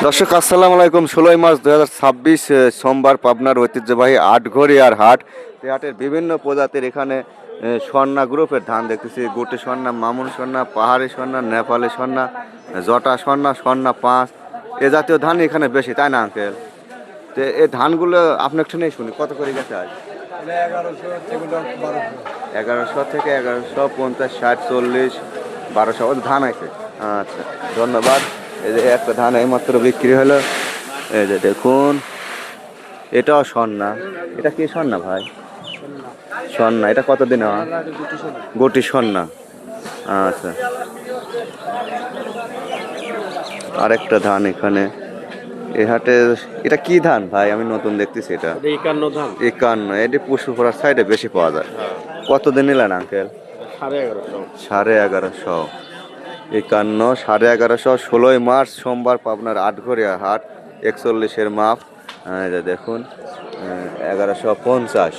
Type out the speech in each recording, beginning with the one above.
দর্শক আসসালামু আলাইকুম। 16 মার্চ 2026 সোমবার পাবনার ঐতিহ্যবাহী আটঘরিয়ার হাট। এই হাটের বিভিন্ন প্রজাতির এখানে স্বর্ণা গ্রুপের ধান দেখতেছি। গুটি স্বর্ণা, মামুন স্বর্ণা, পাহাড়ি স্বর্ণা, নেপালি স্বর্ণা, জটা স্বর্ণা, স্বর্ণা 5 এ জাতীয় ধান এখানে বেশি, তাই না আঙ্কেল? তো এই ধানগুলো আপনার একটু নেই শুনি কত করে গেছে আজ? 1100 থেকে 1150, 60, 40, 1200 ধান আছে। আচ্ছা, ধন্যবাদ। এই যে একটা ধান এইমাত্র বিক্রি হলো, এই যে দেখুন, এটাও স্বর্ণা। এটা কি স্বর্ণা ভাই? স্বর্ণা। এটা কত দিন? গুটি স্বর্ণা। আচ্ছা, আরেকটা ধান এখানে এই হাটে। এটা কি ধান ভাই? আমি নতুন দেখতেছি। এটা 51 ধান। 51। এটি পুষ্পপুরার সাইডে বেশি পাওয়া যায়। কতদিন নিলেন আঙ্কেল? 1150। 1150। 51, 1150। 16 মার্চ সোমবার পাবনার আটঘরিয়া হাট, 41-এর মাপ। এই যে দেখুন, 1150।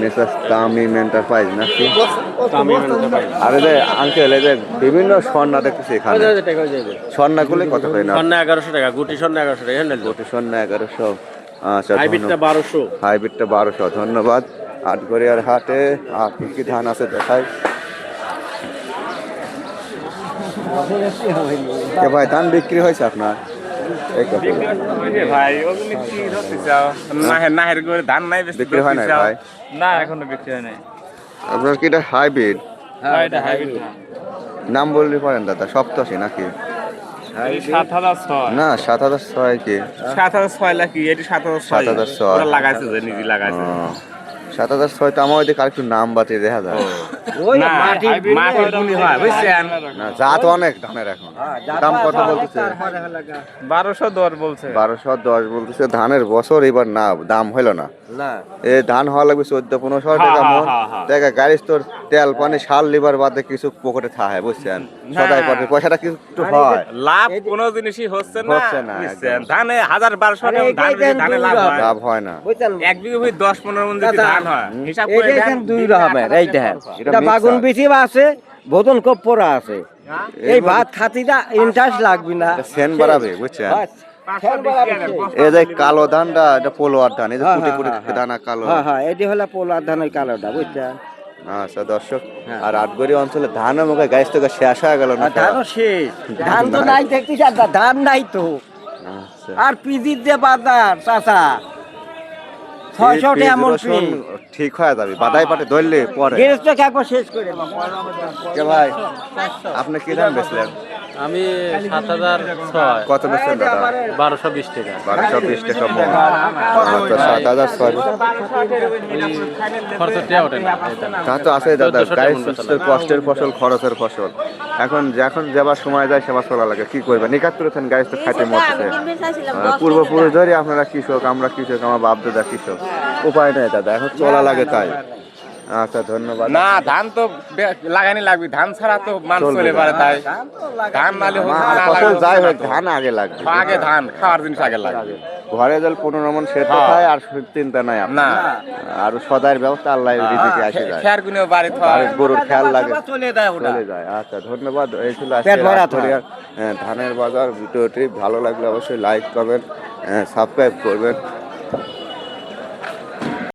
মেসার্স তামিম এন্টারপ্রাইজ নাকি? আর এই যে আঙ্কেল, এই যে বিভিন্ন স্বর্ণা দেখতেছি এখানে। স্বর্ণাগুলো কত করে না? স্বর্ণা 1100 টাকা, গুটি স্বর্ণা 1100 টাকা, হ্যান্ডেল গুটি স্বর্ণা 1100। আচ্ছা, হাইব্রিডটা 1200। হাইব্রিডটা 1200। ধন্যবাদ। আটঘরিয়ার হাটে আর কি কি ধান আছে দেখাই। ভাই ধান বিক্রি হয়েছে আপনার? ভাই ওগুলো কি ধরতে চাও? নাহের করে ধান নাই, বেশি বিক্রি হয় না ভাই? না, এখনো বিক্রি হয় নাই। আপনার কি এটা হাইব্রিড? হ্যাঁ, এটা হাইব্রিড ধান। নাম বললে পারেন দাদা, সপ্তাশি নাকি? 7006। না, 7006 কি? 7006 লাকি, এটি 7006। 7006 ওরা লাগাইছে, যে নিজে লাগাইছে। 7006 তো আমার ওইদিকে আরেকটু নাম বাতিয়ে দেখা যায়। না, মাটির গুলি হয়, বুঝছেন? না, জাত অনেক ধানের এখন। দাম কত বলতেছে? 1210 বলছে। 1210 বলতেছে। ধানের বছর এবার না, দাম হইলো না। এ ধান হওয়া লাগবে 1400-1500 টাকা মন। দেখা গাড়ি তোর তেল পানি সার লিবার বাদে কিছু পকেটে থাকে, বুঝছেন? সদাই পরে পয়সাটা কিন্তু হয়। লাভ কোনো জিনিসই হচ্ছে না, বুঝছেন? একদম। ধানে 1000-1200 ধানে লাভ হয়। লাভ হয় না। এক বিঘা ভূমি 10-15 মণ যদি ধান হয়, হিসাব করে দেন। দুই রকমের এই দেখেন, এটা এটা বাগুন mixer। বিচি আছে, বোতল কপ পরা আছে। এই ভাত খাতিটা ইন্টারেস্ট লাগবে না, সেন বাড়াবে, বুঝছেন? বাস, ফ্যান বাড়াবে সেই। এই যে কালো ধানটা, এটা পোলোয়ার ধান। এই যে কুটি কুটি দানা কালো। হ্যাঁ হ্যাঁ, এটি হলো পোলার ধানের কালোটা, বুঝছেন? আচ্ছা দর্শক, আর আটগড়ি অঞ্চলে ধানের মুখে গাছ থেকে শেষ হয়ে গেল না? আর ধানও শেষ, ধান তো নাই দেখতেছি, আর ধান নাই তো। আচ্ছা। আর পিজির যে বাজার চাচা 600 টাকা এমন রসুন ঠিক হয়ে যাবে, বাদাই পাটে ধরলে পরে। গেরস্টকে একবার শেষ করে দাও। কে ভাই, আপনি কি ধান বেচলেন? আমি 7006। কত বেচলেন দাদা? 1220 টাকা। 1220 টাকা মন। আচ্ছা, 7006। খরচটা ওঠে না। তা তো আছে দাদা, গাড়ি কষ্টের ফসল, খরচের ফসল। এখন যাবার সময় যায় সেবা চলা লাগে, কি করবেন? নিকাত করেছেন, গাড়ি তো খাইতে মরতেছে। পূর্বপুরুষ ধরে আপনারা কৃষক, আমরা কৃষক, আমার বাপ দাদা কৃষক। উপায় নেই দাদা, এখন চলা লাগে তাই। আচ্ছা, ধন্যবাদ। না, ধান তো লাগানি লাগবে, ধান ছাড়া তো মানুষ চলবে চলে না। পারে, তাই ধান নালে না, ফসল যাই হোক, ধান আগে লাগবে। আগে ধান খাওয়ার জিনিস আগে লাগবে। ঘরে জল 15 মন সেদ্ধ হ্যাঁ। খায়, আর চিন্তা নাই না, আপনার। আর সদাইয়ের ব্যবস্থা আল্লাহ রিজিকে আসে যায়। খেয়ার গুনেও বাড়ি আর গরুর খেয়াল লাগে, চলে যায় ওটা। চলে যায়। আচ্ছা, ধন্যবাদ। এই ছিল পেট আজকের ভরা আটঘরিয়ার ধানের বাজার ভিডিওটি। ভালো লাগলে অবশ্যই লাইক করবেন, সাবস্ক্রাইব করবেন।